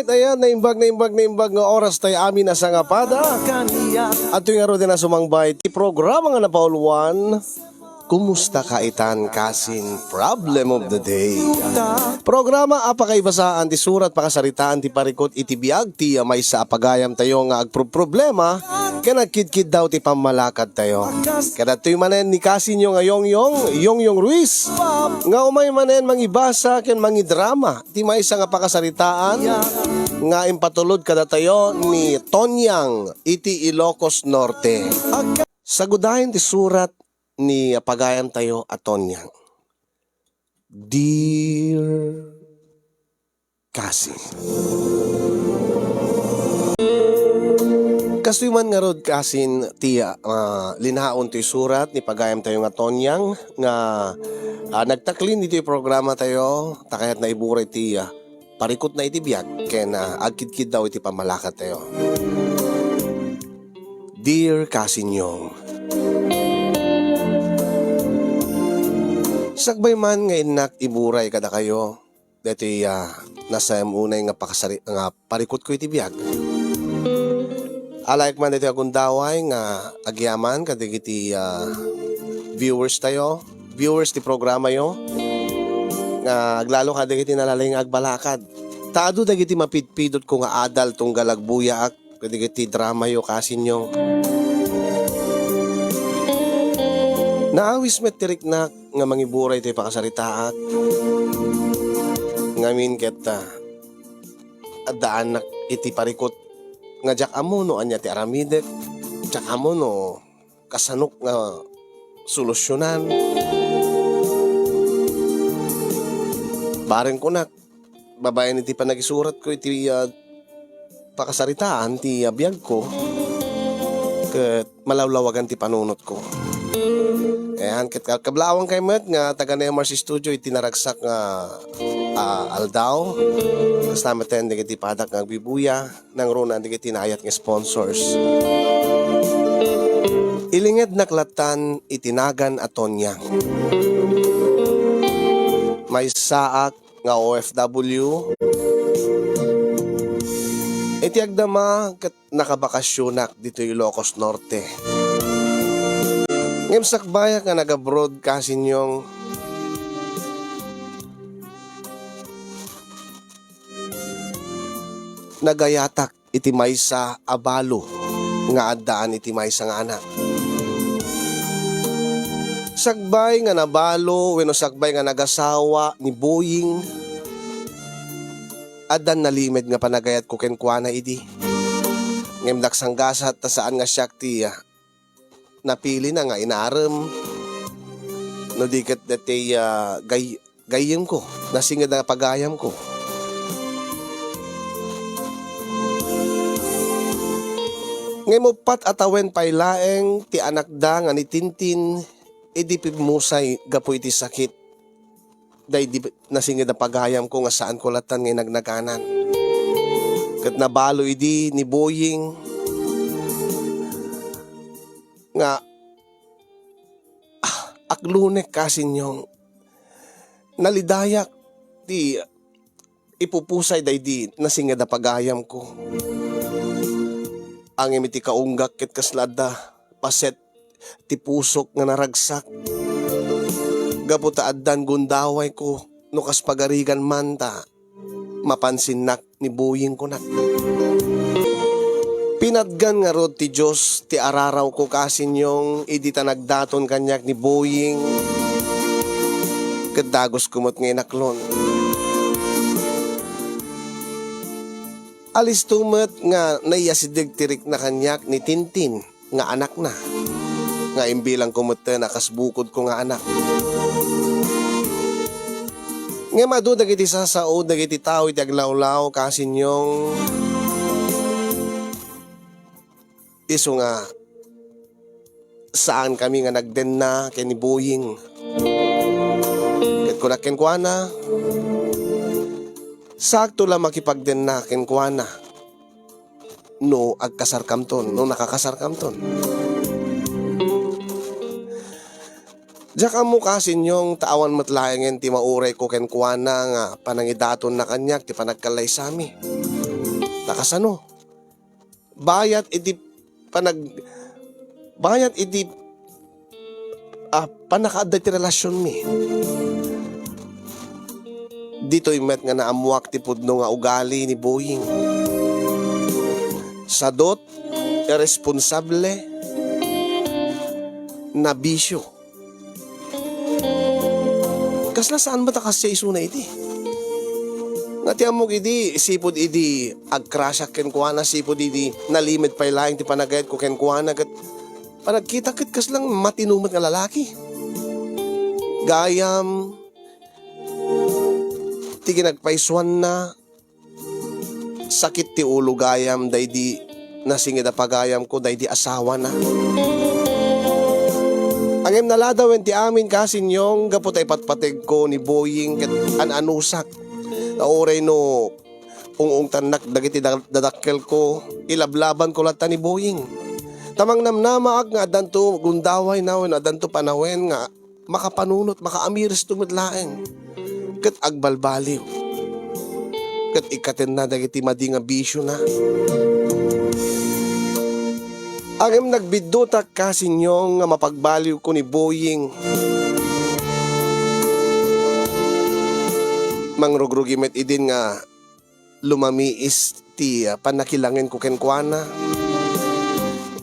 Alright, ayan, naimbag nga oras tayo amin na sa ngapada. At yung araw din na sumangbay, ti programa nga na Pauluan, kumusta kaitan kasin problem of the day. Programa apakaibasaan ti surat pakasaritaan ti parikot iti biag ti may sa apagayam tayo nga agproblema kaya nagkidkid daw ti pamalakad tayo. Kada to'y manen ni kasin nyo nga Yongyong Ruiz nga umay manen mangibasa ken mangidrama ti may sa nga pakasaritaan nga impatulod kada tayo ni Tonyang iti Ilocos Norte. Sagudahin ti surat ni apagayam tayo at Tonyang. Dear Kasi, kastoy man nga rod kasin ti linhaon ti surat ni pagayam tayo nga Tonyang nga nagtaklin dito yung programa tayo takayat na iburay ti parikot na iti biag ken agkidkid daw iti pamalakad tayo. Dear Kasinyong, sagbay man nga inak iburay kada kayo dito nasa unay nga nga parikot ko iti biag. Alayk man dito akong daway nga agyaman kadigiti viewers ti programa yo nga aglalo kadigiti nalaling agbalakad. Taado dagiti mapidpidot ko nga adal tong galagbuya ak kadigiti drama yo Kasinyo. Naawis met tirik na nga mangiburay tayo pakasaritaat ngamin keta adaan nak iti parikot nga jak amo no anya ti aramidek jak amo no kasanok nga solusyonan bareng ko nak babayan iti panagisurat ko iti pakasaritaan ti biyag ko ket malawlawagan ti panunot ko. Kaya kablawang kay met nga taga MRC Studio itinaragsak nga aldaw. Basta maten digiti padak nga bibuya nang rona digiti nayat nga sponsors. Ilinged naklatan itinagan at Tonyang. May saak nga OFW. Iti agdama ket nakabakasyonak dito Ilocos Norte. Ngem sakbaya ka nag-abroad Kasinyong nagayatak iti maysa abalo nga addaan iti maysa nga anak. Sagbay nga nabalo wenno sagbay nga nagasawa ni Boying addan nalimed nga panagayat ko ken kuana idi. Ngem daksanggasat ta saan nga syakti napili na nga inarem no diket dati gayem ko nasingad na pagayam ko. Ngay mo pat atawen pailaeng ti anak da nga ni Tintin edi musay gapo iti sakit day di nasingad na pagayam ko nga saan ko latan ngay nagnaganan ket nabalo idi ni Boying nga aklunek Kasinyong nalidayak di ipupusay day di nasingad na pagayam ko. Ang imiti kaunggak ket kaslada paset ti pusok nga naragsak gaputa addan gundaway ko no kas pagarigan manta mapansin nak ni Boying ko nak. Pinadgan nga rod ti Diyos ti araraw ko Kasinyong idi ta nagdaton kanyak ni Boying kadagos kumot ngay naklon. Alis tumet nga naiyasidig tirik na kanyak ni Tintin nga anak na nga imbilang kumot na kasbukod ko nga anak. Nga madu dagiti sasaod dagiti tao iti aglawlaw Kasinyong iso nga saan kami nga nagden na kay ni Boying ket kunaken kuana sakto lang makipagden na ken kuana no agkasarkamton no nakakasarkamton. Diyak amo Kasinyong tawan matlayangen ti mauray ko ken kuana nga panangidaton na kanyak ti panagkalay sami. Takasano. Bayat iti panakaadda ti relasyon mi. Dito'y met nga naamuak ti pudno nga ugali ni Boying. Sadot, irresponsable, na bisyo. Kasla saan ba takas siya isuna iti? Nga ti amok iti, sipod iti, agkrasyak kenkwana, sipod iti, nalimit pa ilang ti panagayat ko kenkwana, kat panagkita kit kaslang matinumat nga lalaki. Gayam, ti ginagpaisuan na, sakit ti ulo gayam, day di nasingid a pagayam ko, day di asawa na. Angem naladawen ti amin kasinyong gapot ay patpatig ko ni Boying ket ananusak. Nauray no ung tanak dagiti dadakkel ko, ilablaban ko latta ni Boying. Tamang namnamaag nga adanto gundaway nawen adanto panawen nga makapanunot makaamiris tumadlaeng. Ket agbalbaliw. Ket ikaten na dagiti madi nga bisyo na. Angem nagbidutak kasinyo nga mapagbaliw ko ni Boying. Mangrugrugimet idin nga lumamiis ti panakilangin ko kenkwana.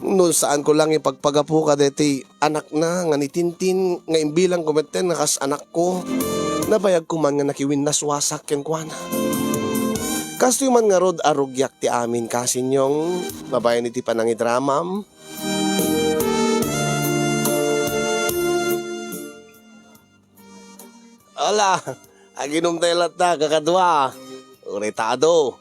No saan ko lang ipagpagapo ka deti anak na nga ni Tintin nga imbilang kumeten nga kas anak ko. Nabayag ko man nga nakiwin naswasak kenkwana. Kasto man nga rod arugyak ti amin kasinyong babayan iti panangidramam. Ala, aginom tayo lata kakadwa. Uretado.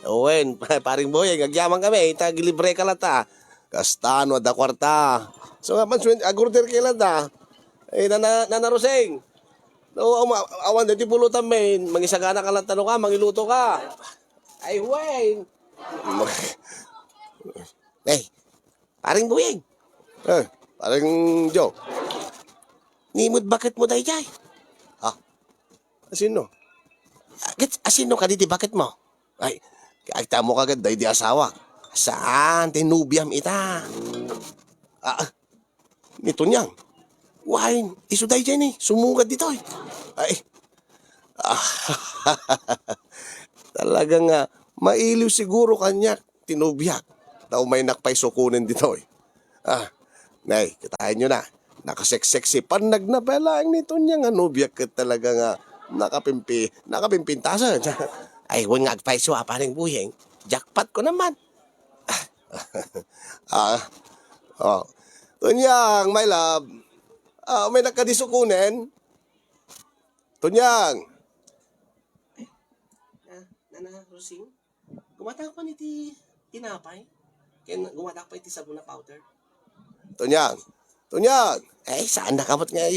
Owen, paring Boying, agyaman kami, itagilibre ka lata. Kastano, da kwarta. So nga man, agurder kay lata. Nanaruseng. No, awan dito pulutan men, mangisagana ka lang tanong ka, mangiluto ka. Ay, Wayne. Paring Boying. Paring Joe. Nimod bakit mo dahi jay? Ha? Asino? Asino ka diti bakit mo? Ay, kakta mo kagad dahi di asawa. Saan? Tinubiam ita. Nito niyang. Wine, isuday dyan sumungad dito Ay, talagang mailiw siguro kanya, tinubyak. Daw may nakpay sukunin dito Nay, kitahin nyo na, nakaseksexy, pan nagnabelang nito niya nga nubyak ka talaga nga nakapimpintasan. Ay, huwag nga agpaiso paring Boying, jackpot ko naman. Tunyang, my love. May nakadisukunin. Tunyang. Nana, Rosing, gumatak pa ni tinapay. Kaya gumatak pa iti sabon na powder. Tunyang. Saan nakabot nga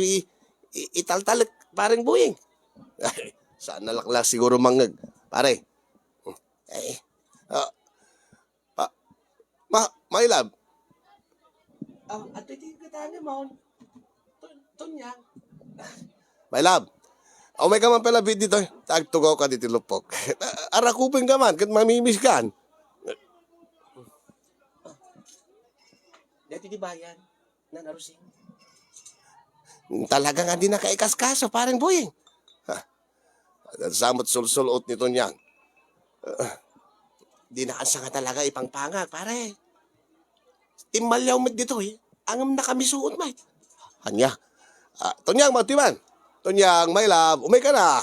italtalit paring Boying? Saan nalakla siguro mangag. Pare. My love. At iti katanya mo. Tunyang. My love. May ka man pala bid dito. Tagtugaw ka dito lupok. Arakupin ka man. Kat mamimis ka. Dati di bayan. Nanarusing. Talaga nga di nakaikaskaso parang Boying. Samot sul-sulot nito niyang. Di nakansa nga talaga ipangpangat pare. Timalyaw met dito Angam na kami suot may. Hanya. Tunyang, matiman. Tunyang, my love, umay ka na.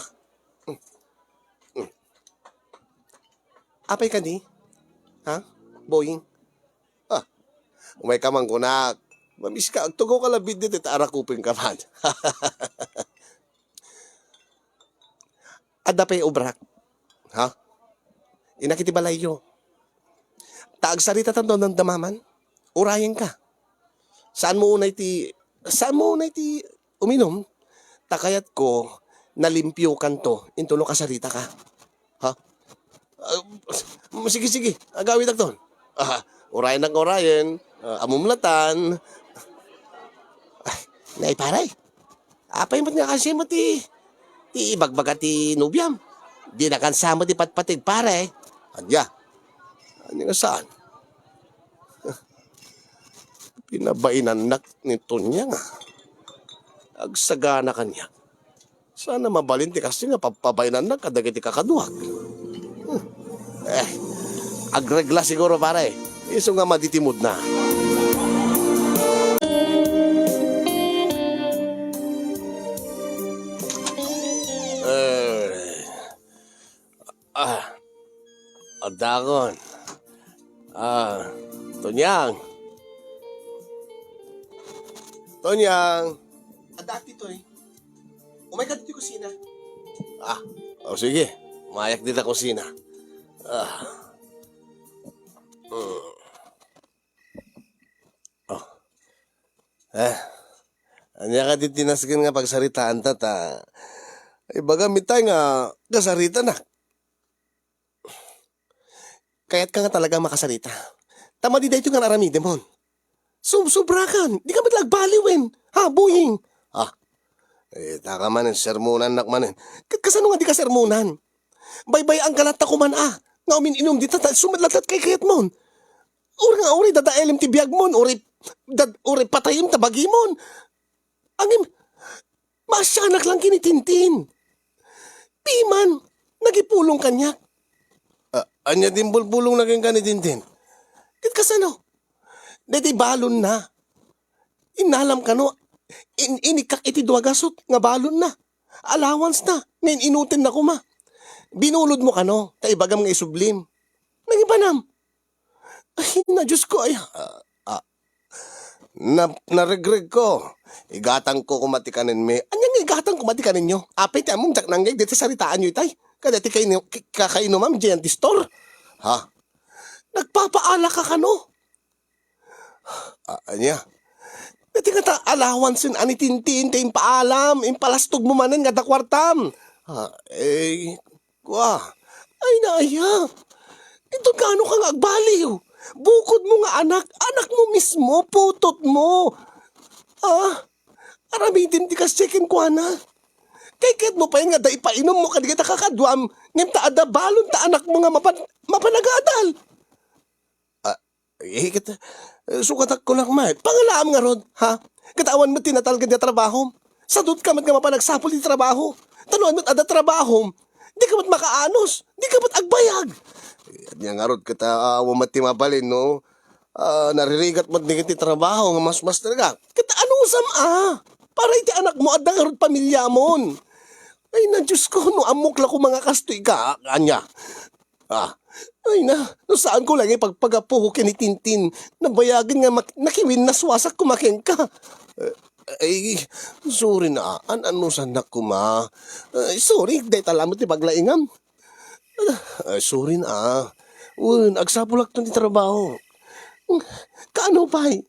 Apay ka ni? Ha? Boying? Umay ka man kunak. Mamis ka, agtugaw ka labid dito, arakupin ka man. Adapay ubrak. Ha? Inakitibalayo. Taagsarita tanto ng damaman, urayan ka. Saan mo unay ti uminom? Takayat ko, nalimpyo kan to, intulo kasarita ka. Ha? Sige, agawin na to. Urayan ng urayan, amumlatan. Nay paray, apay mo't nga kasi mo ti ibagbaga ti nubyam. Di na kansa mo ti patpatig pare. Adya, Ano nga saan? Pinabainan nito niya nga. Agsagana kanya. Sana mabalinti kasi nga papabainan kadagiti kakaduhag. Agregla siguro pare. Iso nga maditimod na. Adagon. Tonyang. Tonyang. Adati to eh. Umay ka dito kusina. Sige. Umayak dito kusina. Anya ka titinasgan nga pagsaritaan tata. Ibaga mitay nga kasarita na. Kaya't ka nga talaga makasarita. Tama di dahito nga naramide mo. Sobrakan. Di ka matlag baliwin. Ha, buying. Taka manin, sermonan nak manin. Kasano nga di ka sermonan? Baybay ang galat na kuman Nga umin-inom di tata, sumadlatat kay kayat mon. Uri nga uri, dadaelim ti biyag mon. Uri patayim tabagi mon. Angim, masyanak lang kinitintin. Piman, nagipulong kanya. Anya din bulpulong naging kanitintin. Kit kasano? Dati balon na. Inalam ka no, inikak iti duwagasot nga balon na. Allowance na, ngayon inutin na kuma. Binulod mo ka no, taibagam nga isublim. Nangibanam. Ay, na Diyos ko, ay. Naregreg ko. Igatang ko kumatikanin me. Anyang igatang kumatikanin nyo? Apay ti among jak nangyay, dito saritaan nyo itay. Kadati kakaino ma'am, dyan ti store. Ha? Nagpapaala ka no? Anya? Dati nga ta allowance yun, anitintin, ta impaalam, impalastog mo manin nga dakwartam. Ay naaya. Ito gano ka nga agbaliw. Bukod mo nga anak mo mismo, putot mo. Aramitin ti kas chicken kwa na. Kaya mo pa yun nga, da ipainom mo ka di kita kakadwam, ngim ta ada balon ta anak mo nga mapanagadal. Sukatak ko lang pangalaam nga rod, ha? Katawan mo tinatal ka di trabaho. Sadot ka mat nga mapanagsapol di trabaho. Tanuan mo't ada trabaho. Di ka mat makaanos. Di ka mat agbayag. Yan nga rod, kita mati mabalin, no? Naririgat mo't di kiti trabaho, nga mas talaga. Kita anong usam, para iti anak mo, ada nga rod pamilya mon. Ay na, Diyos ko, no amok la ko mga kastoy ka, anya. Ay na, no saan ko lang pagpagapo ko kinitintin, nabayagin nga nakiwin na swasak kumakin ka. Ay, sorry na, ano sanak ko ma. Sorry, day talamot ti paglaingam. Sorry na, agsapulak to ni trabaho. Kaano pa'y?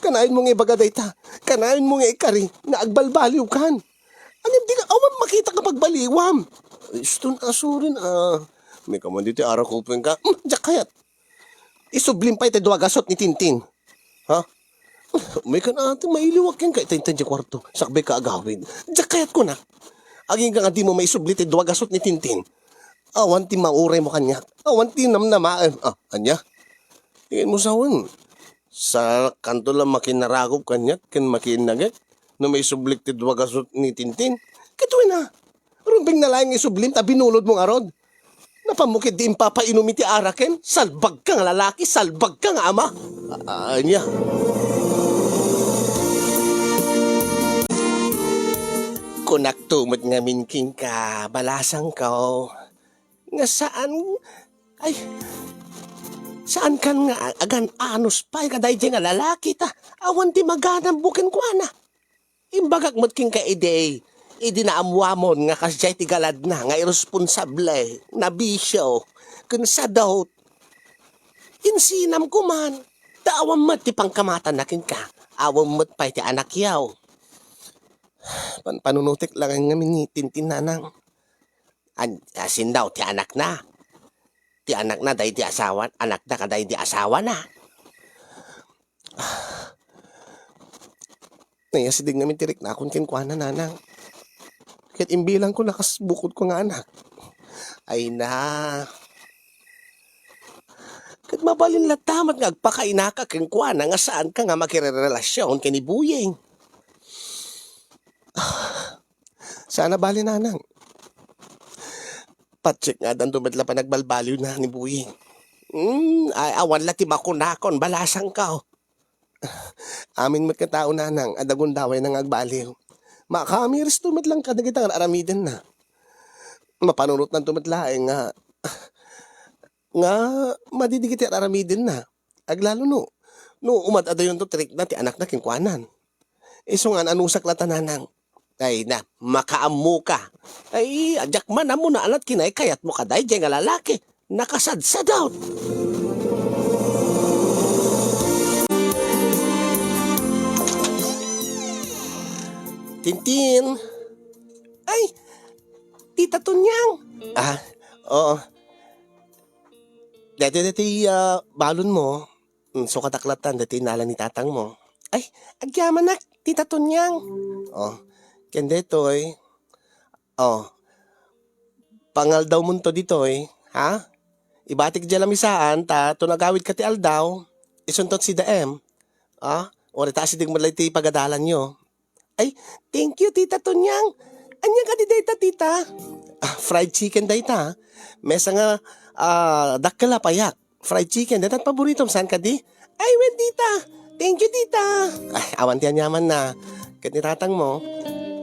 Kanain mo nga ibaga dayta, kanain mo nga ikari, na agbalbaliw kan. Alam di ka, makita ka pagbaliwam. Sorry na. May kaman dito araw ko ka. Diyak kayat. Isublim pa ito duwagasot ni Tintin. Ha? May ka na ate, mailiwag yan ka. Ito yung kwarto. Sakbay ka agawin. Diyak kayat ko na. Aging ka nga di mo may sublit ito duwagasot ni Tintin. Awan ti mauray mo kanya. Awan ti namnamaan. Kanya? Tingin mo sawan. Sa kanto lang makinaragop kanya. Kin makinagit. No may sublit ito duwagasot ni Tintin. Katuwi na. Rumbing na lang isublim. Binulod mong arod. Napamukid di impapainom iti araken, salbag ka nga lalaki, salbag ka nga ama. Anya. Kunak tumot nga minking ka, balasang ka. Nga saan kan nga agan anos pa, kaday di nga lalaki ta, awan di maganang bukin ko na. Imbagak mo't king ka idey. Idinaamwamon nga kasyay tigalad na nga irresponsable na bisyo kun sa daw insinam ko man daawam mat ti pangkamatan nakin ka awam mat pa ti anak yaw panunutik lang nga minitintin nanang asin daw ti anak na dahi di asawa anak na kaday di asawa na nayasidig namin tirik na akong kinkwana nanang. Kahit imbilang ko nakasbukod ko nga anak. Ay na. Kat mabalin latamat nga agpakainaka keng kuana nga saan ka nga makirerelasyon kini Buyeng. Sana bali nanang. Patsik nga dan tumadla pa nagbalbaliw na ni Buyeng. Ay awan lati makunakon balasang ka. Amin magkatao nanang adagon daway nang agbaliw. Makamiris tumadlang ka na kitang aramiden na. Mapanunot ng tumadlaeng nga madidigit at aramiden na. Aglalo no. No umad-ada yun to trick na ti anak na kingkwanan. Iso nga anusak latananang. Ay na, makaamu ka. Ay, adyak man amo na alat kinay kayat mo kaday dyan nga lalaki. Nakasadsad out. Tintin. Ay, tita Tunyang. Oo. Dati balon mo. So kataklatan dati nala ni tatang mo. Ay, agyaman na, tita Tunyang. Oh, kende toy. Oh, pangal daw mo to ditoy. Ha? Ibatik dyan lamisaan, to nagawid ka ti aldaw. Isuntot si Daem. Ori ta si digmalay ti pagadalan nyo. Ay, thank you, tita Tunyang. Anya ka di dayta, tita? Fried chicken dayta. Mesa nga, dakala payak. Fried chicken, dayta paboritom. Saan ka di? Ay, well, tita. Thank you, tita. Ay, awan tiyan yaman na. Kahit nitatang mo.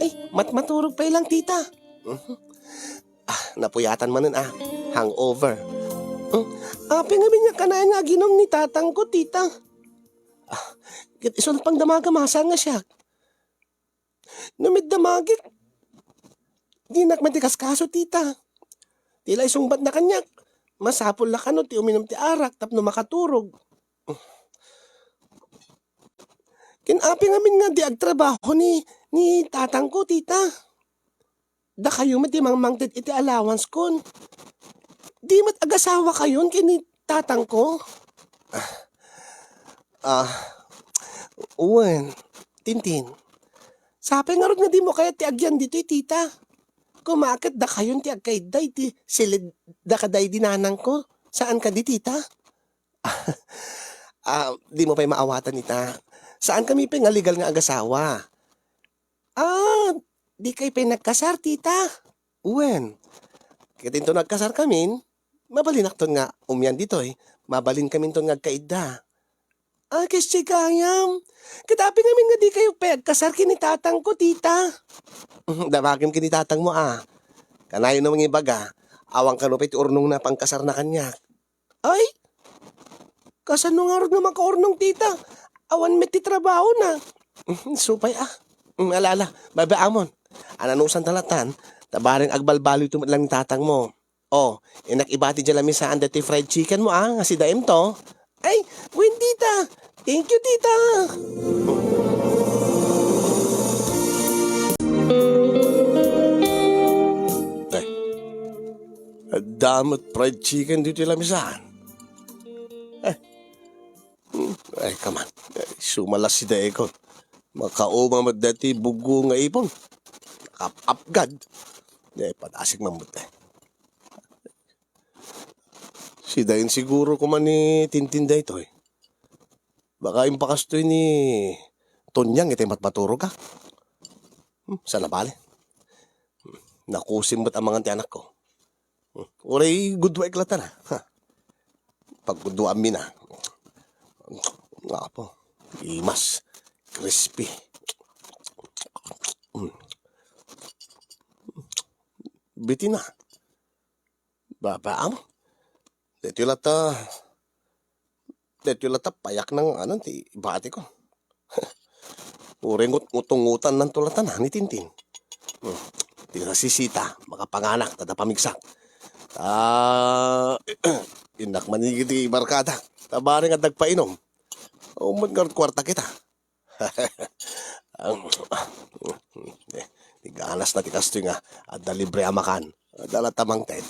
Ay, maturog pa ilang, tita. Napuyatan man nun, hangover. Pingamin niya ka na nga ginom ni tatang ko, tita. Iso na pang damagamasa nga siya. Namid damagik. Di nakmatikas kaso, tita. Tila isungbat na kanyak. Masapol na kano, ti uminom ti arak, tapno makaturog. Kinapi ngamin nga di agtrabaho ni tatang ko, tita. Da kayo matimang mangtit iti allowance kon. Di mat agasawa kayon kini tatang ko. Uwan, Tintin. Sabi nga rin nga di mo kaya ti agyan dito tita. Kumakit da kayon ti agkayday ti silid da kaday dinanang ko. Saan ka di tita? Di mo pa'y maawatan ita. Saan kami pingaligal nga agasawa? Di kayo pa'y nagkasar tita. Uwan. Kitin to nagkasar kamin. Mabalinak to nga umyan dito Mabalin kami to nga agkaida. Kasi kayam. Katapi namin nga di kayo pagkasar kinitatang ko, tita. Damagim kinitatang mo, Kanayo namang ibaga, awang kanupay ti urnong na pangkasar na kanya. Ay, kasano nga rin naman ka-urnong, tita? Awan met ti trabaho na. Supay, alala, babaamon. Ananusan talatan, tabaring agbalbaloy tumadlang ni tatang mo. Inakibati dyan lamin saan dati fried chicken mo, nga si Daim to. Ay, win, tita. Thank you, tita. Ay, damot fried chicken dito yung lamisaan. Ay, come on. Sumalas si Daikon. Makauma mo dati bugo nga ipon. Nakapapgad. Patasik mamut Si Dain siguro kuman ni Tintinday ito Baka impakastoy ni Tonyang ito matmaturo ka. Sana bale. Nakusim ba't ang mga tiyanak ko? Uray gudwa iklata na. Pag gudwa amin na. Nga po. Imas. Crispy. Biti na. Babaam. Dito lata payak ng ti bati ko. Uring utong-utan ng tulatan ni Tintin. Di na sisita, makapanganak, tada pamigsak. Inak manigit di barkada, tabaring at nagpainom. Umad kwarta kita. Tiganas na tikasto nga, at libre amakan. Dala tamang ted.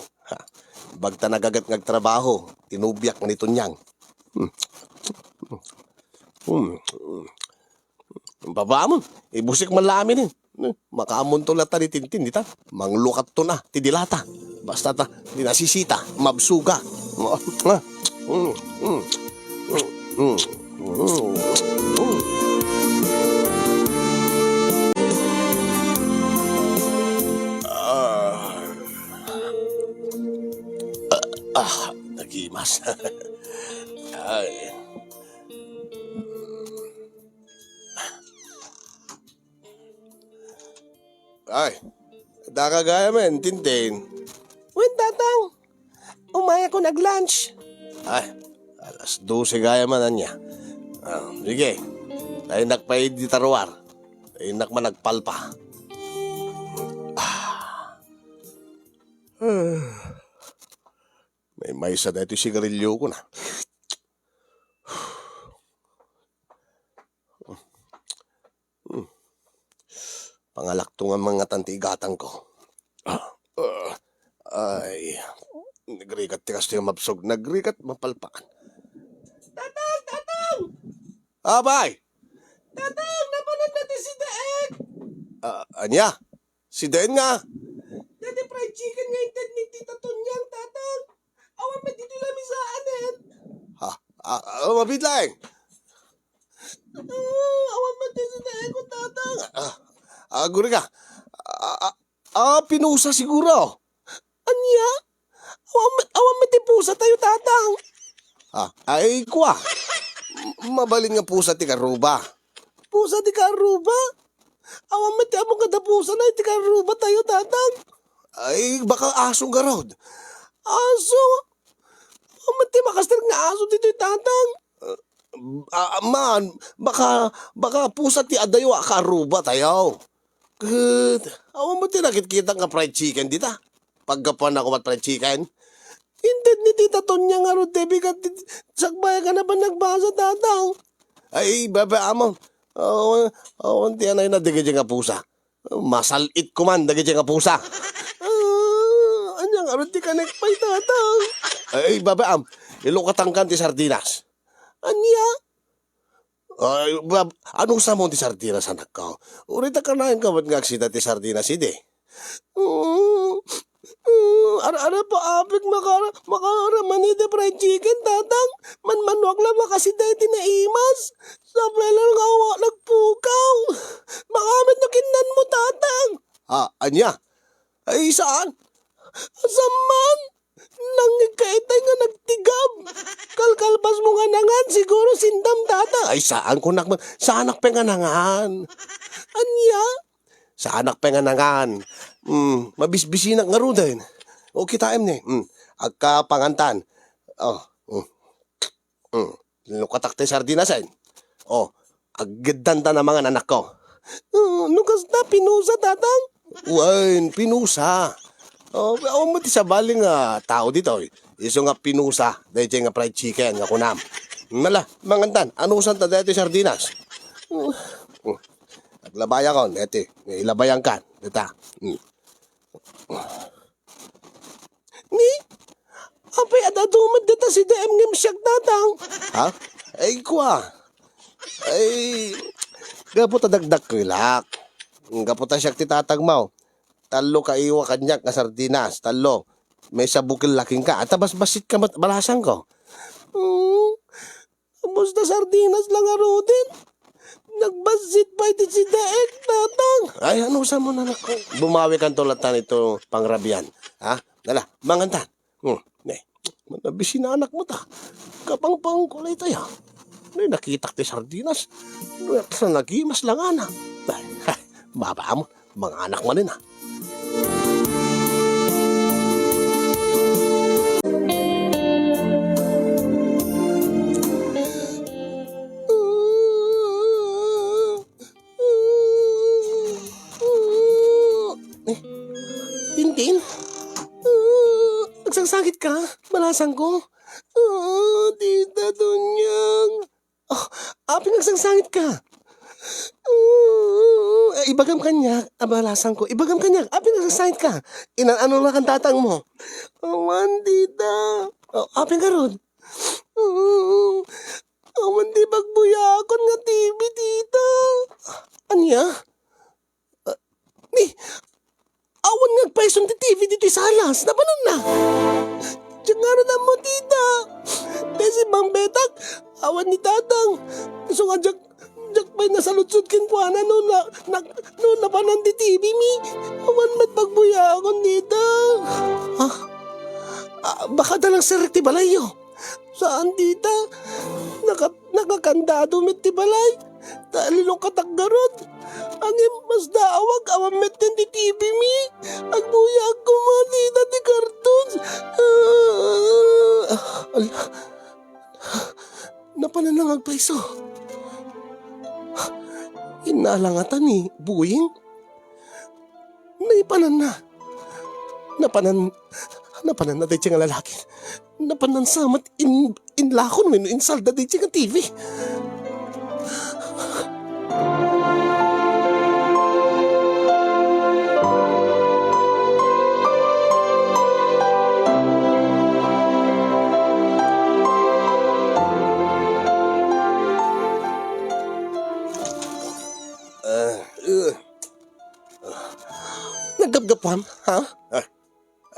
Bagta nagagat ngagtrabaho, tinubyak nga nito niyang. Baba mo, ibusik man lamin Makaamon to lata ni Tintin, dita. Manglukat to na, tidilata. Basta di nasisita, mabsuga. Mm, mm, mm, mm, mm. Nagimas. Ay. Ay, nakagaya men, tintin. Wen, tatang. Umaya ko nag-lunch. Ay, alas 12 gaya man na niya. Sige, tayo nakpaid di tarwar. Tayo nakman nagpalpa. May isa dito sigarilyo ko na. Pangalaktung ang mga tantigatang ko. Ay, nagrikat tikas yung mapsog. Nagrikat mapalpakan. Tatang! Tatang! Abay! Tatang! Napanood natin si Daen! Anya? Si Daen nga? Dati fried chicken nga yung ni Tita Tonyang, tatang. Awan ba dito lang sa anin? Ha? Mabidlang! Awan ba dito si Daen ko, tatang? Guri ka. Pinusa siguro. Anya? Awan ba pusa tayo, tatang? Ay, kuha. Mabaling nga pusa ti karuba. Pusa ti karuba? Awan mo ti among kada pusa na ti karuba tayo, tatang. Ay, baka asong garod. Aso? Awan mo ti makastir nga aso dito, tatang. Man, baka pusa ti adayo karuba tayo. Good. Awan mo ti nakikita nga fried chicken dita. Pagkapan ako mat fried chicken. Hindi ni Tita Tonya nga ro, Debbie, sakbaya ka na ba nagbasa, tatang? Ay, baba, amon. Awan ti anay na digay nga pusa. Masalit ko man, digay nga pusa. Anyang aro ti kanekpay, tatang? Ay, baba, ilukatangkan ti sardinas. Anya? Ay, anong sa mo ti sardinas, anak ko? Urita ka na yung kabat nga aksita ti sardinas, hindi? Ara po apik makaraman iti fried chicken, tatang. Manmanwag lang makasiday tinaimas. Sa pela nga awa nagpukaw. Makamit na kinan mo, tatang. Anya? Ay, saan? Asaman? Nangikaitay nga nagtigab. Kalkalbas mo nga nangan, siguro sindam, tatang. Ay, saan ko nakman? Sa anak pa nga nangan. Anya? Sa anak pa nga nangan. Mabisbisinak nga ro din. O kita ni. Agka pangantan. Lukatak tayo sardinasin. Aggadanta na mga anak ko. Nukas na pinusa, tatang? Uwain, pinusa. Mo ti sa baling tao dito. Iso nga pinusa. Dahil nga fried chicken nga kunam. Mala, mangantan. Ano usan ta dahil sardinas? Naglabaya ko. Ito, ilabayan ka. Dita. Ni? Apay adadumad dita si DM ngem siyak, tatang. Ha? Ay, kuha. Ay, gaputa dagdag ko ilak. Gaputa siyak ti tatag mo. Talo ka iwa kanyak nga sardinas. Talo. May sabukil laking ka. At tabas-basit ka balasan ko. Basta sardinas lang arutin. Nagbasit pa iti si Daek, tatang. Ay, ano sa mo na nako? Bumawi kang tulatan ito pangrabian. Ha? Dala, mangantan. Manabisi na anak mo ta. Kapang kulay tayo. Nakitak ti sardinas. Sa nagimas lang anak. Baba mo, mga anak mo rin ha. Tintin? Nagsasakit ka? Malasan ko? Tita Tonyang. Pinagsasakit ka? Ibagam kanya. Malasan ko. Ibagam kanya. Pinagsasakit ka? Ano lang kang tatang mo? Awan, tita. Pingarod. Awan, di bagbuyakon nga TV, tita. Anya? Awan nga agpaison ti TV dito sa alas. Nabanon na. Diyan nga rin mo, tita. awan ni tatang. So nga jak pa'y nasaludsod kin ko na no na panan di TV mi. Awan mat pagbuya akong dito. Ha? Baka dalang sir ti balay yo. Saan dita? Nakakandado mit ti balay. Talilong kataggarod. Ang mas daawag awan met ken di TV mi. Agbuya ko mo dita ti cartoons. Napananangag paiso. Inalangatan ni Buing. Naipanan na. Napanan na dahi nga lalaki. Napanan samat inlakon mo insalda dahi nga TV. Nagdabgapam, ha?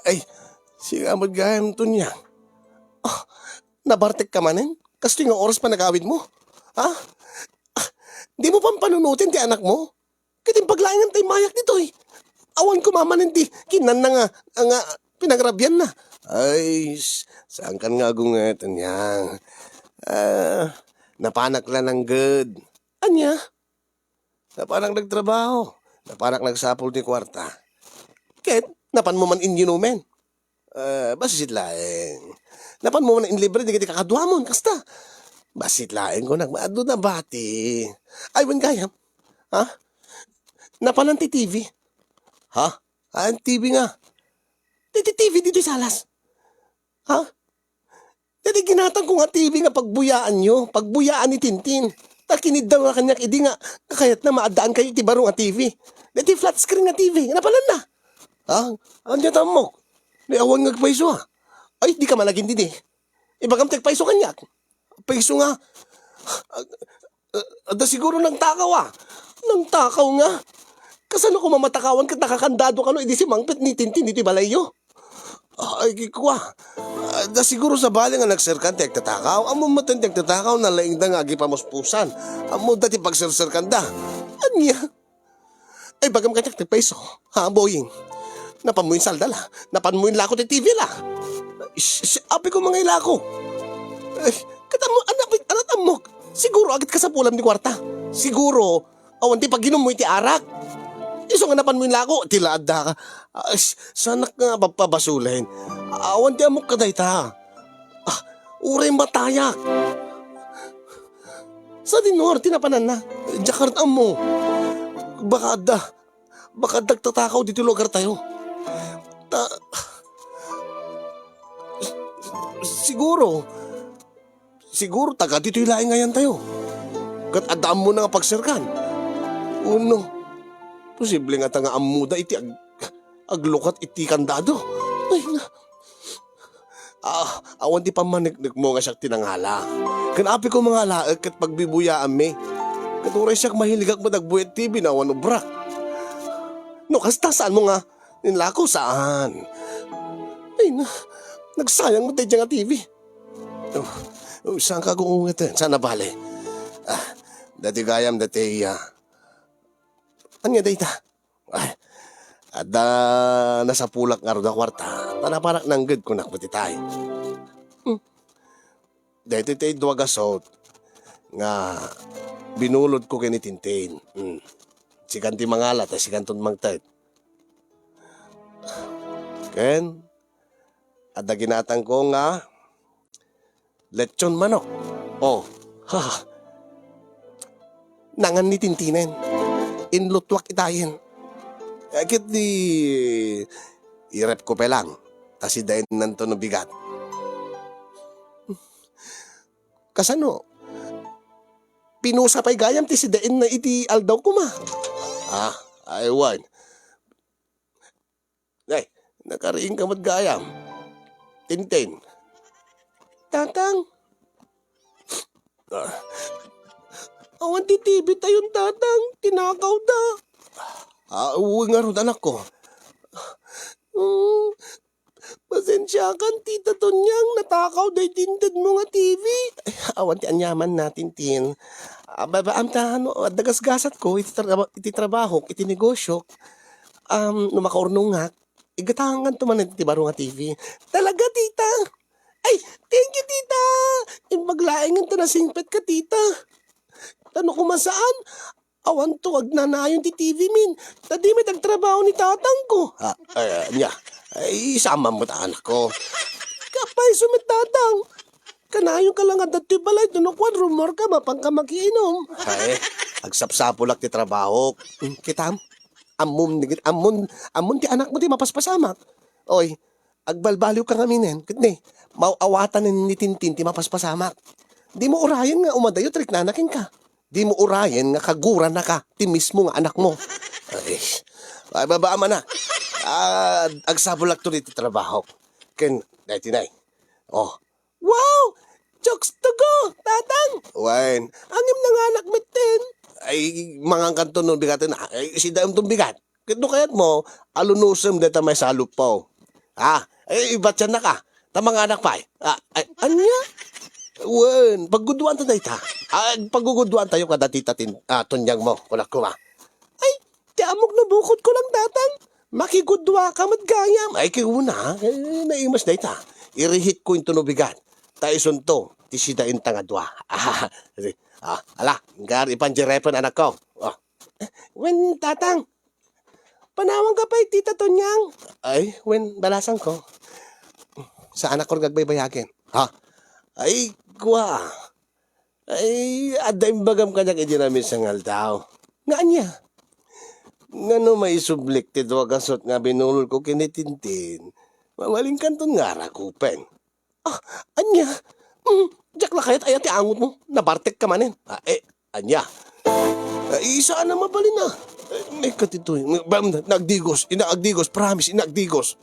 Ay, siya magayam to niya. Nabartek ka manin? Kasto yung oras pa nag-awid mo? Ha? Di mo pang panunutin ti anak mo? Kiting paglaingan tayo mayak dito eh. Awan ko mamanin ti kinan na nga pinagrabyan na. Ay, saan kan nga gungetan niya? Napanak lang ng good. Anya? Napanak nagtrabaho. Napanak nagsapol ni kwarta. Ket, napan mo man inginumen. Basit laeng. Napan mo man in libre, di ka kakadwamon, kasta. Basit laeng ko nagmaado na bati. Ay, wan gayam. Ha? Napan ang TV. Ha? Ang TV nga. TV dito salas. Ha? Dati ginatang ko nga TV nga pagbuyaan nyo. Pagbuyaan ni Tintin. Takinid daw nga kanyak, idi nga, kakayat na maadaan kayo itibaro nga TV. Dati flat screen nga TV. Napalan na. Ha? Anya tamok? Di awan nga paiso ha? Ay, di ka malagin din eh. Ibagam tek paiso kanyak. Paiso nga. Da siguro nang takaw ah. Nang takaw nga. Kasano ko mamatakawan kat nakakandado ka no, idi si Mangpet ni Tintin dito balayo. Ay, kikwa. Da siguro sa bali nga nagserkan tek tatakaw. Amo matan tek tatakaw na laing da nga gipamuspusan. Amo dati pagserserkan da. Anya? Ay, bagam kanyak tek paiso. Ha, boying. Napan mo yung salda la. Napan mo yung lako ti TV la. Api ko mga ilako. Katamo, anak amok. Siguro agad ka sa pulam ni kwarta. Siguro, awan ti pag ginom mo iti arak. Iso nga napan mo yung lako. Tilaada ka. Sanak nga papabasulahin. Awan ti amok ka dayta. Uray matayak. Sa dinor, tinapanan na. Jakarta mo. Baka dagtatakaw dito lugar tayo. Siguro taga dito ilaing ngayon tayo. Kat adaan mo na nga pagsirkan. Uno, posible nga tanga amuda iti aglukat iti kandado. Ay na. Awan di pa maniknik mo nga siya tinanghala. Kanapi ko mga laag kat pagbibuyaan me. Katuray siya mahiligak madagbuet TV na awan ubrak. No, kasta saan mo nga? Ninlako saan? Ay na, nagsayang mo tayo nga TV. Saan ka gungungit eh? Saan na bale? Dati gayam, dati anya data? Nasa pulak nga ro da kwarta. Panapanak ng good kunak pati tayo. Dati tayo duwagasot nga binulod ko kini Tintin. Sikan ti mangalat, sikan ton magtayt. Ken, ada ginatang ko nga lechon manok. Nangan ni Tintinen. Inlutwak itayin. Kit di irep ko pelang. Tas idain nanto no bigat. Kasano? Pinusa pa'y gayam ti sidain na iti aldaw ko ma. Aywan. Ay, nakariing ka gayam. Tintin. Tatang. Awan ti TV tayon tatang. Tinakaw da. Uwi nga ron anak ko. Pasensya kan, tita Tonyang, natakaw day tindad mo nga TV. Ay, awan ti anyaman natin, tin. Babaam tahan, dagasgasat ko, iti trabaho, iti negosyo. No makaurnong nga, igatangan to man iti baro nga TV. Talaga, tita. Ay, thank you, tita. Maglaingan ta na singpet ka, tita. Tano ko man saan? Awan to, agnanayon ti TV min. Tadi may tagtrabaho ni tatang ko. Nya. Ay, isama mo ta anak ko. Kapay sumit tatang. Kanayon ka lang at dati balay, tunukwan, rumor ka, mapang ka makiinom. Ay, agsapsapo lang ti trabaho. Kitam, amon ti anak mo ti mapaspasamak. Oy, agbalbaliw ka nga minen. Kitne, mauawatan ni Tintin ti mapaspasamak. Di mo urayan nga umadayo, triknanakin ka. Di mo urayan nga kaguran na ka, ti mismo nga anak mo. Ay, babaan man na. Agsabulak to dito trabaho. Ken, dati na. Oh. Wow! Jokes to go, tatang! Wen. Angim na nga anak mitten. Ay, mga kanto nung bigatin na. Ay, si daam tong bigat. Kito kayat mo, alunusem deta may salup po. Ay, ba't yan na ka? Tamang anak pa eh. Ay, anya? Wen, pagguduan ta dayta. Pagguguduan tayo kada titatin, tunyang mo, kulak ko ma. Ay, tiamok na bukod ko lang, tatang. Makigudwa ka matgayam. Ay, kiuna, naimas na ita. Irihit ko yung tunubigan. Taison to, tisidain tangadwa. Ala, nga ipanjirepan anak ko. Wen, tatang, panawang ka pa tita Tonyang. Ay, wen, balasan ko. Sa anak ko gagbaybayagin. Ay, kuha. Ay, adayang bagam kanyang idinamin sa ngaldaw. Nga niya. Nga no may sublik ti dwa gasot nga binulol ko kinitintin. Mamaling kanton nga rakupen. Anya? Diyak la kayat ayat ti angot mo. Nabartek ka manin. Anya? Isaan na mabalin na. May katitoy. Nagdigos. Inaagdigos. Promise, inaagdigos.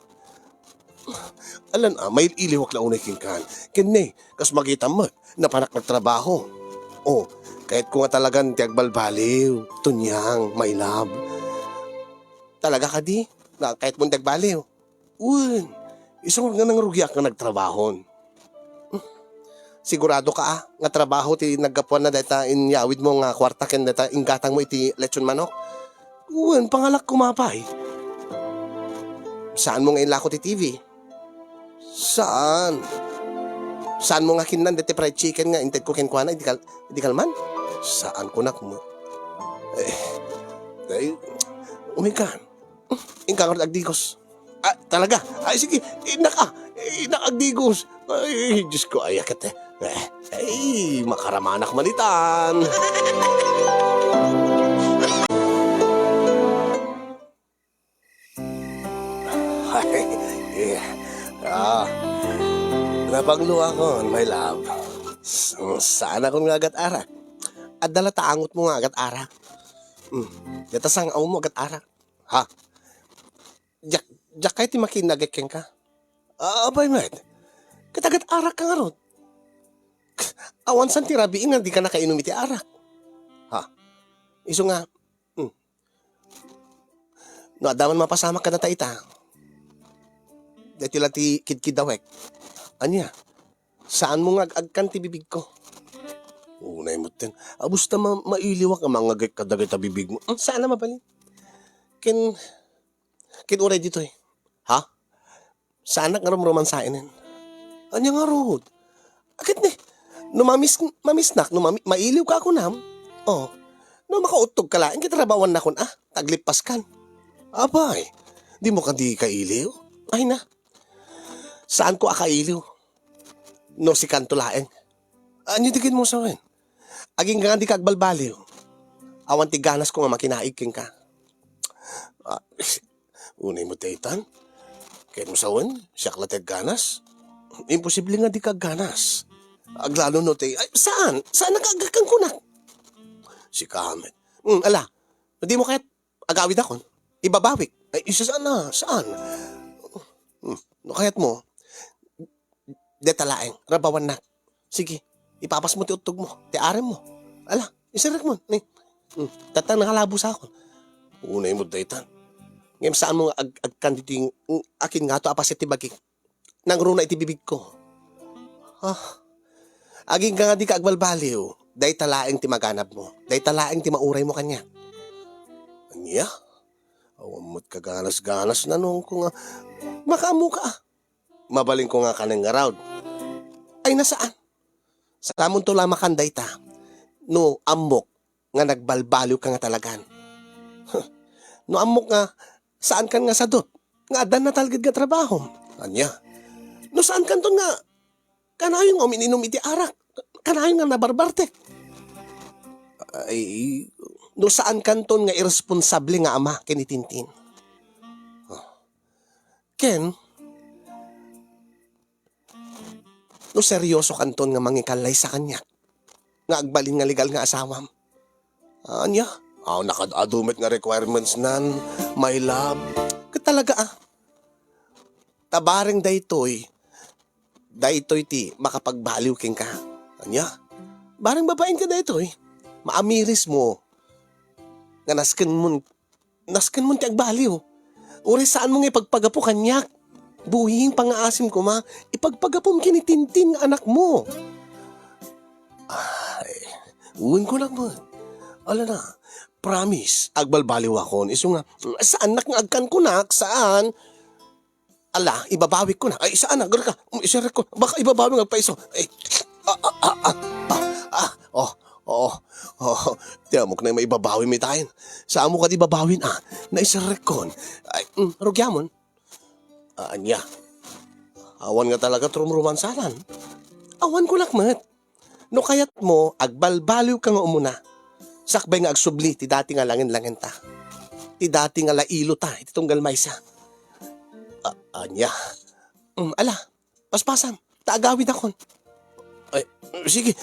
Alan, may iliwak na unay kingkan. Kine, kas makita mo, napanak nagtrabaho. Kahit ko nga talagang tiagbalbaliw, tunyang, my love. Talaga ka di? Na kahit mong tagbaliw. Isang nga nang rugyak na nagtrabahon. Sigurado ka nga trabaho ti naggapuan na data inyawid mo nga kwarta ken data inggatang mo iti lechon manok. Pangalak kumapay. Saan mo nga inlako ti TV? Saan? Saan mo nga kinan dati fried chicken nga integ ko kenkwana di kalman? Saan ko nak mo? Umikan. Ingkang agdigos. Talaga? Ay, sige. Agdigos. Ay, Diyos ko, ayakat eh. Ay, makaramanak manitan. Napagluwa ko, my love. Saan akong nga agat-ara? At dala taangot mo nga agat-ara. Yatasang aw mo agat-ara. Diyak kayo ti makinagakeng ka? Abay, met. Katagat arak ka nga ron. Awan san ti rabi nga di ka nakainom iti arak. Iso nga, no adaman mapasama ka na taita. Dati lang ti kidkidawek. Anya, saan mo nga agkan ti bibig ko? Unay mo ten. Busta mailiwak ang mga kadagay ta bibig mo. Saan na mabalin? Kin uray dito eh. Saan nga romansainin? Anya nga rod? Akit ni, no mamisnak, no mailiw ka ako nam. No makautog ka lang, kitrabawan na kon taglipas kan. Abay, di mo ka di kailiw? Ay na. Saan ko akailiw? No si kanto laeng. Anyo digin mo sa akin? Aging nga di kagbalbaliw. Awan ti ganas ko nga makinaig king ka. Unay mo taytan? Kaya mo sawan, siya klateg ganas? Imposible nga di ka ganas. Aglalo no tay, ay, saan? Saan nagagakang kunak? Si Kamet. Ala, hindi mo kahit agawid akon. Ibabawik. Ay, isa saan na? Saan? No kayat mo, detalaeng, rabawan na. Sige, ipapas mo ti utog mo, ti arem mo. Ala, isirik mo. Tatang nakalabo sa akon. Unay mo daytan. Ngayon saan mo agkanditing akin nga to apasit ti bagik. nang runa iti bibig ko. Aging ka nga di ka agbalbaliw, day talaeng ti maganap mo, day talaeng ti mauray mo kanya. Anya? Awamot ka ganas-ganas na nung ko nga, makaamu ka. Mabaling ko nga kanang around. Ay nasaan? Sa kamon to lamakan day ta, no amok nga nagbalbaliw ka nga talagan. No amok nga, saan kan nga sadot? Nga adan na talgid nga trabaho. Anya? No saan kan to nga, kanayong umininom iti arak, kanayong nga nabarbarte. Ay, no saan kanton nga irresponsable nga ama kinitintin. Ken, no seryoso kanton nga mangikalay sa kanya, nga agbalin nga legal nga asawam. Anya? Nakadumit nga requirements nan, my love. Katalaga tabareng daytoy ti makapagbaliw king ka. Anya? Bareng babaeng ka daytoy, maamiris mo. Nga nasken mo ti agbaliw. Uri saan mo nga ipagpagapo kanyak? Buhing pangaasim ko ma, ipagpagapom kinitintin nga anak mo. Ay, uwin ko lang mo. Ala na, promise, agbalbaliw ako. Iso nga, saan nga agkan ko na, saan? Ala, ibabawi ko na. Ay, saan na, gara ka, isirek ko, baka ibabawi nga agpaiso. Ay, tiyan mo ka na maibabawi may tayo. Saan mo ka di babawin na isirek ko. Ay, rugyamon. Anya, awan nga talaga trumrumansalan. Awan ko lakmat. No kayat mo, agbalbaliw ka nga umuna. Sakbay nga agsubli, ti dati nga langin-langin ta. Ti dati nga lailo ta, iti tunggal maysa. Anya, ala, paspasan, taagawid akon. Ay, sige.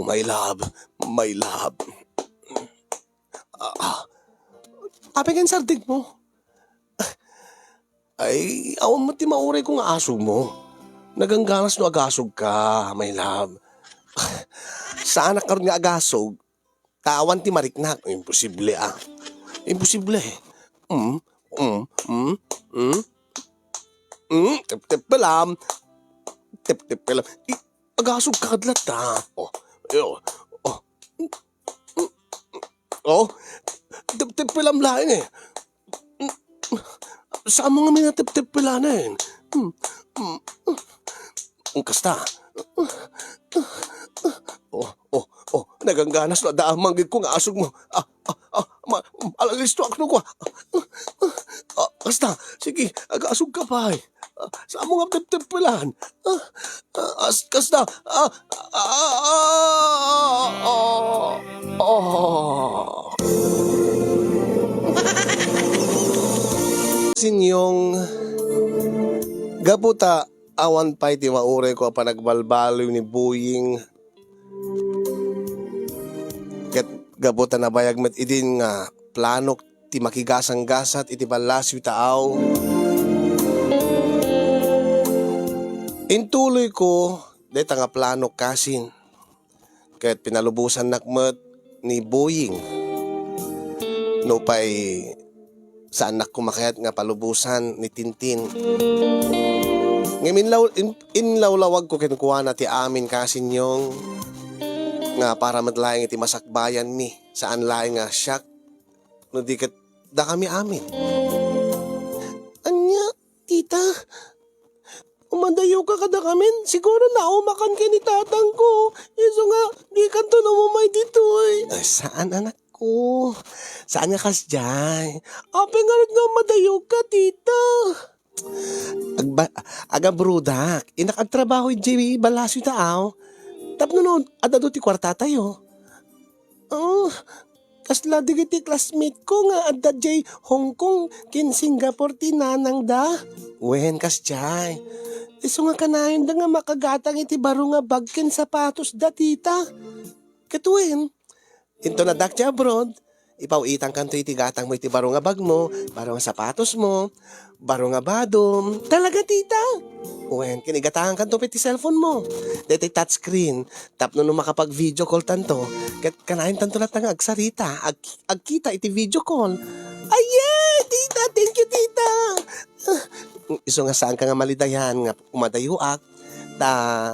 My love, my love. Apeng sardig mo. Ay, awan mo ti mauray kong asog mo. Nagangganas no agasog ka, my love. Saan karon nga agasog, tawan ti mariknak. Imposible Imposible. Tip-tip palam. Tip-tip palam. Agasog ka kadlat tip-tip palam lain Saan mo nga may natip-tip palanin? Kasta. Nagangganas na daamang gid ko nga asog mo. Alalisto ako ko. Kasta, sige, agasog ka pa Saan mo nga tip-tip palan? Kasta. Sinyong gabuta awan pa'y ti maure ko pa nagbalbaliw ni Buying. Ket gabuta na bayag met idin nga planok ti makigasang-gasat iti balasyo taaw. Intuloy ko deta nga planok kasin. Ket pinalubusan nakmet ni Buying. No pa'y saan nak kumakayat nga palubusan ni Tintin. Ngayon inlawlawag ko kinkuha na ti amin kasin yung nga para madlaing iti masakbayan mi saan laing nga siyak no di kat da kami amin. Anya, tita, umadayo ka kada kamin, siguro na umakan kay ni tatang ko. Iso nga, di kanto na umay dito Ay, saan anak ko? Saan nga kasjay? Ape nga rin nga madayo ka, tita. Aga brudak, inakagtrabaho yung J.B. Balasyo taaw. Tapno noon, adado ti kwarta tayo. Kasla digiti classmate ko nga adda J. Hong Kong kin Singapore ti nanang da. Wen kasjay. Iso nga kanayon da nga makagatang iti baro nga bag ken sapatos da tita. Katuen, into na dak ti abroad, Ipauitang kanto iti gatang mo iti baro nga bag mo, baro nga sapatos mo, baro nga badom. Talaga tita? Wen, kinigatahan kanto iti cellphone mo. Dito touchscreen, tapno no makapag video call tanto, kat kanahin tanto na tanga agsarita, agkita iti video call. Ay, yeah, tita, thank you tita. Iso nga saan ka nga malidayan nga umadayuak, ta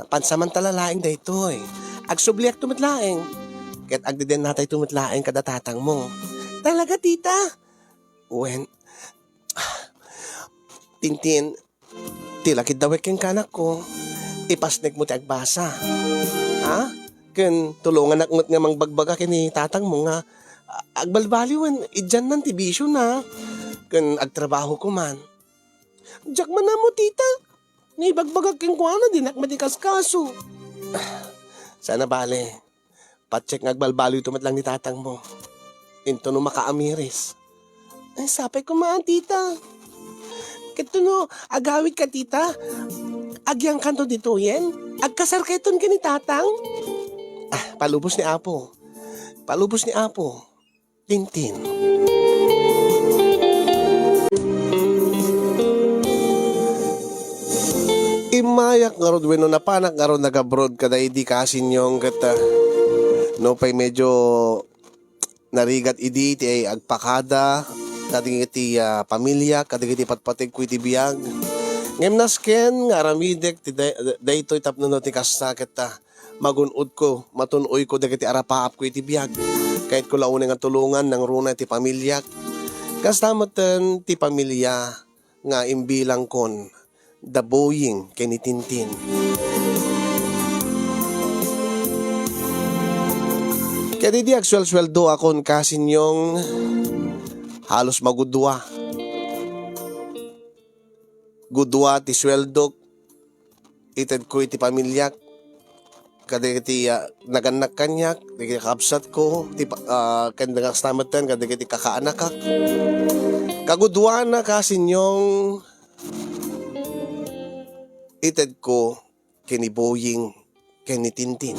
pansamantala laing daytoy. Agsubliak tumatlaeng. Ket agdiden natay tumatlaeng kada tatang mo. Talaga tita? Wen, Tintin, tilakid dawek ken kanak ko. Ipasnek mo ti agbasa. Ha? Ken tulungan nakmet nga mangbagbaga kini tatang mo nga agbalbaliwan idyan nan ti bisyo na. Ken agtrabaho ko man. Diyak man na mo tita. Nibagbagag ken kuana dinak matikas kaso. Sana bale. Pacheck nga agbalbaliw tumat lang ni tatang mo. Into no makaamiris. Ay sapay ko maan tita. Kito no agawit ka tita. Agyang kanto dito yen. Agkasar kayton ka ni tatang. Palubos ni Apo. Palubos ni Apo. Tintin. Imayak nga rod weno napanak nga rod nag-abroad kada idi kasin yung kata. No pay medyo narigat idi ti ay agpakada kating iti pamilya kating iti patpatig ko iti biyag. Ngem nasken nga aramidek ti daytoy tapno no ti kasta ket magunod ko matunoy ko dagiti arapaap ko iti biyag. Kahit ko launay nga tulungan ng runa ti pamilya. Kastamatan ti pamilya nga imbilang kon daboying ken Tintin. Kaya di agsuel-sweldo akon kasin yung halos magudwa. Gudwa ti sweldo ited ko iti pamilyak. Kada iti naganak kanyak, di kakapsat ko, kanda nga stamatan, kada iti kakaanak ka. Kagudwa na kasin yung ited ko kiniboying kinitintin.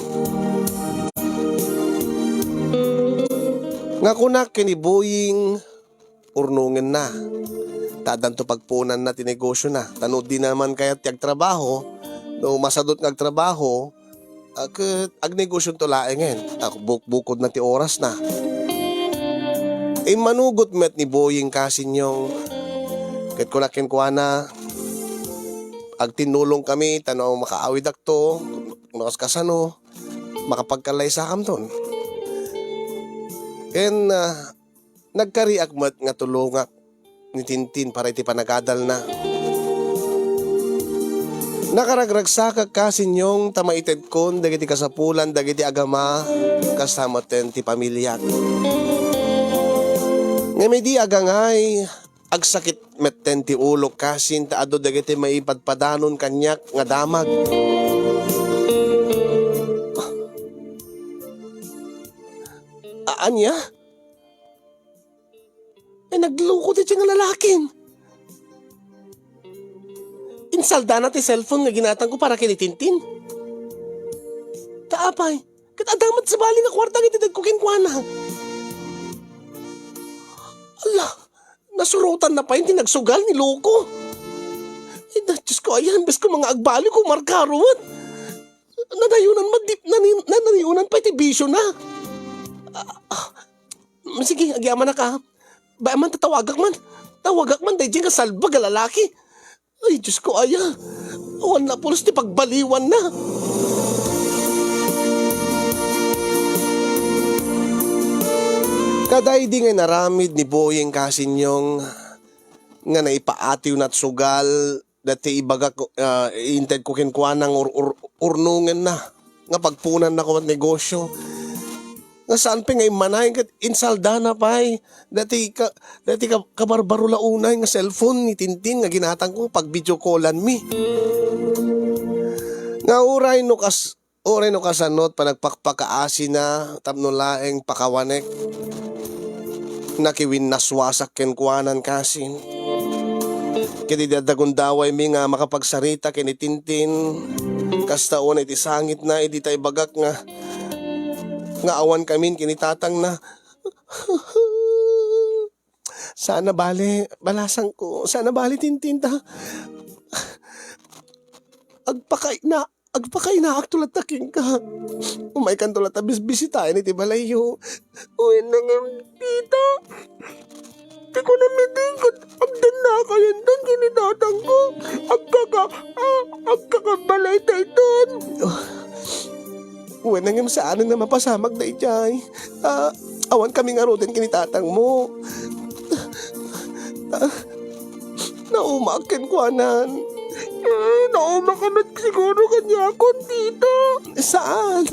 Nga kunak kiniboying urnungen na. Tadanto pagpunan na tinegosyo na. Tanod din naman kaya tiyag trabaho. No masadot ng trabaho, agnegosyo to laengen. Bukod na ti oras na. Manugot met ni Boying kasin yung ket kunakin kuha na agtinulong kami tanaw makaawid akto nakas kasano makapagkalay sa kamton. Ken nagkariak mat nga tulungak ni Tintin para iti panagadal na. Nakaragragsakak kasin yung tamaited kon dagiti kasapulan dagiti agama kasamaten ti pamilya. Nga may di agangay agsakit metten ti ulo kasin taado dagiti maipadpadanon kanyak nga damag. Anya? Nagluko di siya nga lalakin. Insalda na ti cellphone nga ginatang ko para kinitintin. Taapay, katadamat sa bali nga kwarta nga itidad ko kinkwana. Ala, nasurutan na pa yung tinagsugal ni Loko. Diyos ko, ayan, bes ko mga agbali ko markaruan. Nanayunan pa iti bisyo na. Sige, agyaman na ka. Ba man tatawagak man. Tawagak man dahil dyan kasalbag lalaki. Ay, Diyos ko, aya. Awan na pulos ti pagbaliwan na. Kaday di nga naramid ni Boyeng kasin yung nga naipaatiw na't sugal dati ibaga inted ko kinkuha ng urnungan na nga pagpunan na ko at negosyo. Nga saan pa nga imanay kat insalda na pa'y dati kabarbaro launay nga cellphone ni Tintin nga ginatang ko pag video callan mi. Nga uray no kasanot panagpakpakaasi na tapno laeng pakawanek nakiwin naswasak kenkwanan kasin. Kaya dadagundaway mi nga makapagsarita kini Tintin kastaon iti sangit na iti tay bagak nga awan kami kinitatang na Sana bali, balasan ko. Sana bali tintinta. Agpakay na aktulat taking ka. Umay kan tulat bisitahin iti balayo. Uy na nga, tita. Di ko na mitingkot. Agdan na kayo doon, kinidatang ko. Agkakabalay tayo doon. Uy na nga saan na mapasamag na ijay. Awan kami nga roden kinitatang mo. Naumakin ko anan. Naumakanat siguro kanya ako, tita. Saan?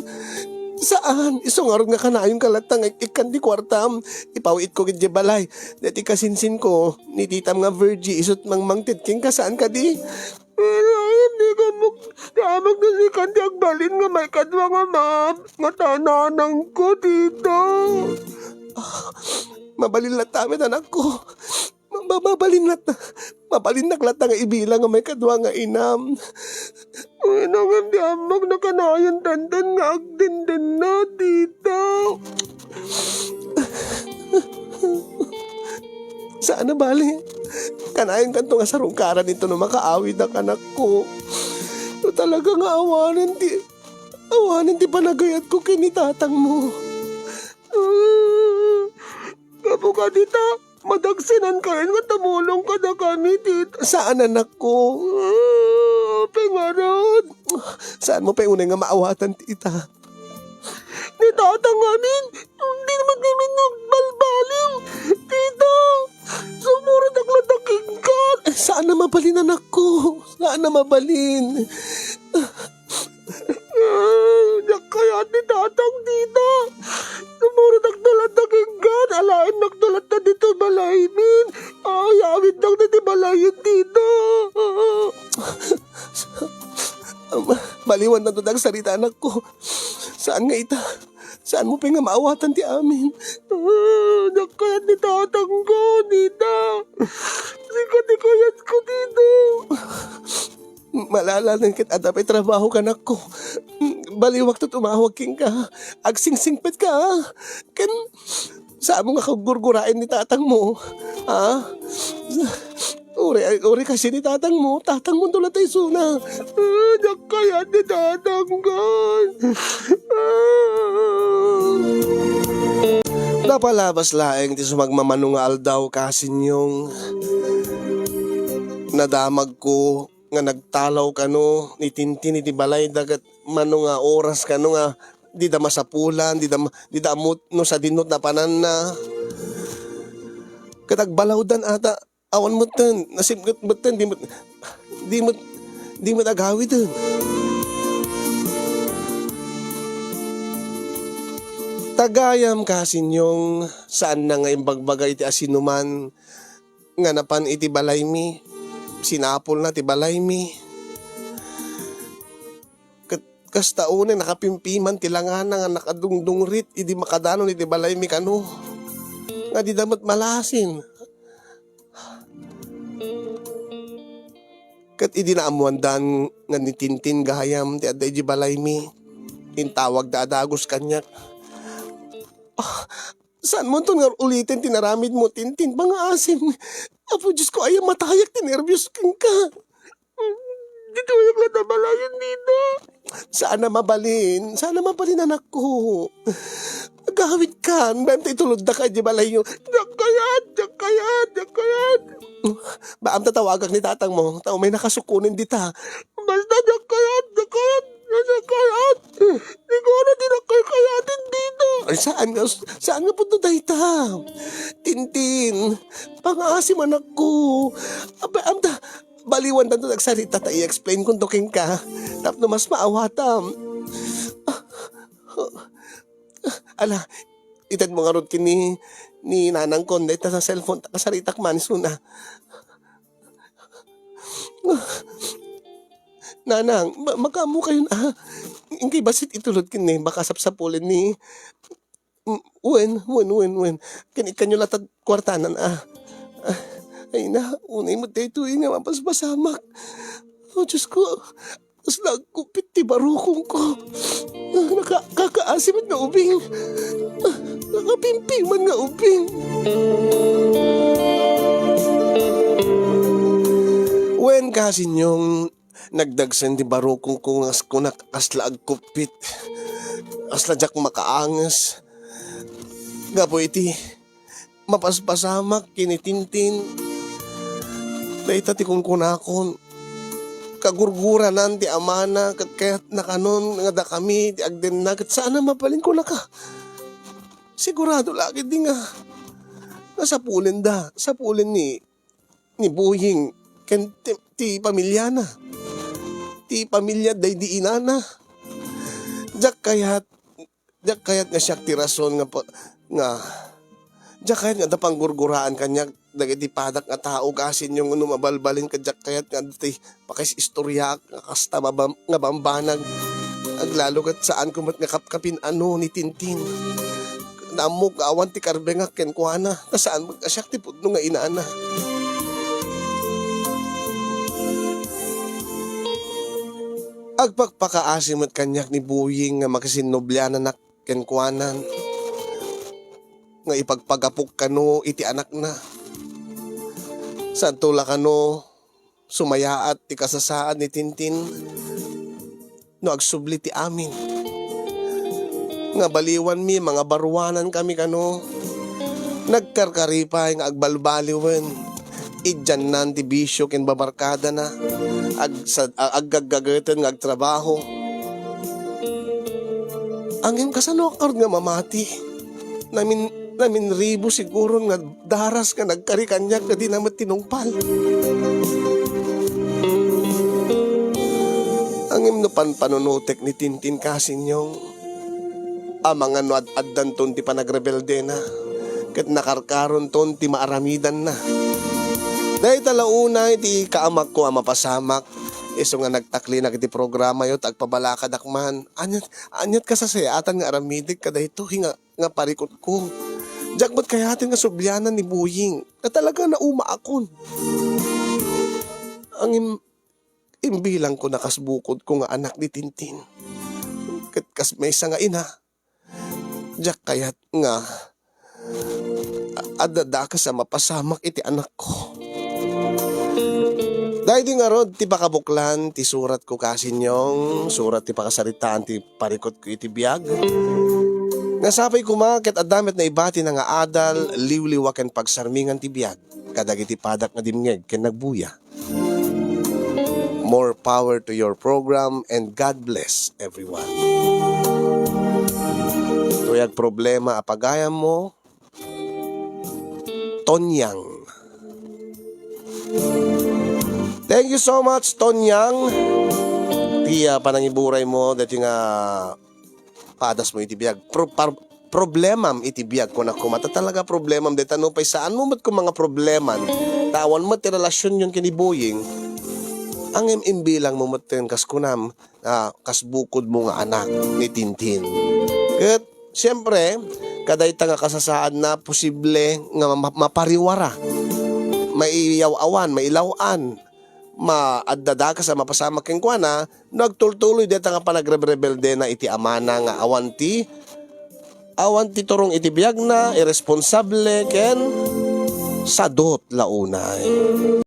Isungarog nga ka na yung kalatang ikan di kwartam. Ipawit ko kiti balay. Dati kasinsin ko, ni titam nga virgie, isot mang titking ka saan ka di? Hindi ka amag na si kandi agbalin nga may kadwa nga nga tananang ko, tita. Mabalin latawit anak ko. Mabalin naklat nga ibilang nga may kadwa nga inam. Uy na nga di amag na kanayan dandan nga agdenden na, tita. Saan na bali? Kanayan kanto nga sarungkaran nito na makaawid ang anak ko. Talaga nga awanin ti panagayat ko kinitatang mo. Kapo ka, tita. Madagsinan ka rin nga tamulong ka na kami, tita. Saan anak ko? Pengarod. Saan mo pa unay nga maawatan, tita? Ni tatanganin. Hindi naman kami nagbalbaling. Tita, sumurad ang lataking ka. Saan na mabalin, anak ko? Saan na mabalin? Diyak kaya ni tatang, tita. Sumurad ang lataking ka. Alain nagdalat na dito balaymin. Ayawit lang na di balayin, tita. Baliwan na to ang salita, anak ko. Saan nga ita? Saan mo pa nga maawatan ti amin? Nakayat ni tatang ko, tita. Sikat-ikayat ko, tita. Malalanan kit adapay trabaho ka, anak ko. Baliwag to tumawag king ka. Agsingsingpet ka, Ken, saan mo nga kagurgurain ni tatang mo? Ha? Uri kasi ni tatang mo tulat ay suna. Nakaya ni tatang ko. Napalabas laeng ti sumagmamanungal daw kasin yung nadamag ko nga nagtalaw kano ni tintin iti balay dagat mano nga oras kano nga di da masapulan, di da amot no sa dinot na panan na. Katagbalawdan ata awan mo ten, nasibgot mo ten, di mo agawi ten. Tagayam kasin yung saan na nga imbagbagay ti asinuman nga napan iti balay mi. Sinapol na ti balay mi. Kastaunin nakapimpiman ti langana nga nakadungdungrit idi makadanon iti balay mi kano. Nga di damat malasin. Kat idi naamuandan nga ni Tintin gahayam ti adda iti balay mi. Intawag da adagos kanyak. Saan mo ito nga ulitin tinaramid mo, Tintin? Pang-asim. Apo, Diyos ko, ayaw matayak, tinervyos kang ka. Dito yung latabalayan dito. Saan na mabalin, anak ko. Gawit ka, benta itulod na ka, di balay yung, Jakayat. Baam tatawagak ni tatang mo, tao may nakasukunin dita. Basta jakayat. Siguro di na kayatin dito. Ay, saan nga punto tayo ta? Tintin, pang-aasim anak ko. Amta, baliwan na ito nagsalita tayo i-explain kung tuking ka. Tapno mas maawatam. Ala, itad mo nga ron ni nanang konde ta sa cellphone ta kasaritak manisuna. Nanang, magkamo kayo na. Ingkay basit itulod kini, baka sapsapulin ni... Wen. Kanyo latag kwartanan Ay na, unay mo tayo nga mapaspasamak. Oh, Diyos ko, mas nagkupit ti barukong ko. Nakakaasim nga ubing. Nakapimpiman nga ubing. kasi yung nagdagsan di baro kung kunak asla agkupit. Asla jak makaangas. Gapo iti mapaspasamak kinitintin. Dahita ti kung kunakon. Kagurgura nanti amana kat kaya't nakanon nga da kami ti agden na kat sana mapalin ko na ka. Sigurado lagi di nga. Nasapulin da. Sapulin ni Buying ken ti pamilya na. Ti pamilya day di inana. Jak kayat nga siya ti rason nga jak kayat nga dapang gurguraan kanya dagiti padak nga tao kasin yung mabalbalin ka jak kayat nga dati pakis istorya kasta nga bambanag aglalo kat saan kumat nga kapkapin ni Tintin. Namok awan ti karbengak ken kuana ta saan magkasyak ti pudno nga inaana. Agpagpakaasim at kanyak ni Buying nga makasinoblyana na ken kuanan nga ipagpagapok kano iti anak na. Saan tula kano sumayaat ti kasasaan ni Tintin no agsubli ti amin. Nga baliwan mi mga barwanan kami kano nagkarkaripay nga agbalbaliwen idyan nan ti bisyo ken babarkada na aggagagatan nga agtrabaho angin kasano akard nga mamati namin ribo siguro nga daras nga nagkarikanyak nga di naman tinungpal angin no panunutek ni Tintin kasin yung mga no ad-addan ton ti panagrebelde na ket nakarkaron ton ti maaramidan na. Dahil talauna iti kaamak ko mapasamak iso nga nagtakli na iti programa yun agpabalakad akman anyat ka sa sayatan nga aramidik kada ito nga parikot ko. Jakbot kayatin nga subyanan ni Buying na talaga nauma akon. Ang imbilang ko nakasbukod ko nga anak ni Tintin. Ket kas may nga ina jak kayat nga adada ka sa mapasamak iti anak ko. Dahil di nga rod ti pakabuklan ti surat ko kasinyong surat ti pakasaritaan ti parikot ko iti biyag. Nasapay kumakit adamit na ibati na nga adal liwliwa ken pagsarmingan ti biyag kadagiti padak nga dimngeg ken nagbuya. More power to your program and God bless everyone. Tuyag problema apagayam mo Tonyang. Thank you so much Tonyang. Tiya panangiburay mo dati nga padas mo itibiyag. Problemam itibiyag ko na kumata talaga problemam deta no pay saan mo mat ko mga probleman. Tawan mo ti relasyon yung kinibuying. Ang imbilang mo mat kas kunam kasbukod mo nga anak ni Tintin. Ket siyempre kadayta nga kasasaan na posible nga mapariwara. Maiyaw-awan, mailawan, maaddada ka sa mapasama ken kuana, nagtultuloy deta nga panagrebelde na iti amana nga awanti turong iti biyag na irresponsable ken sadot launay.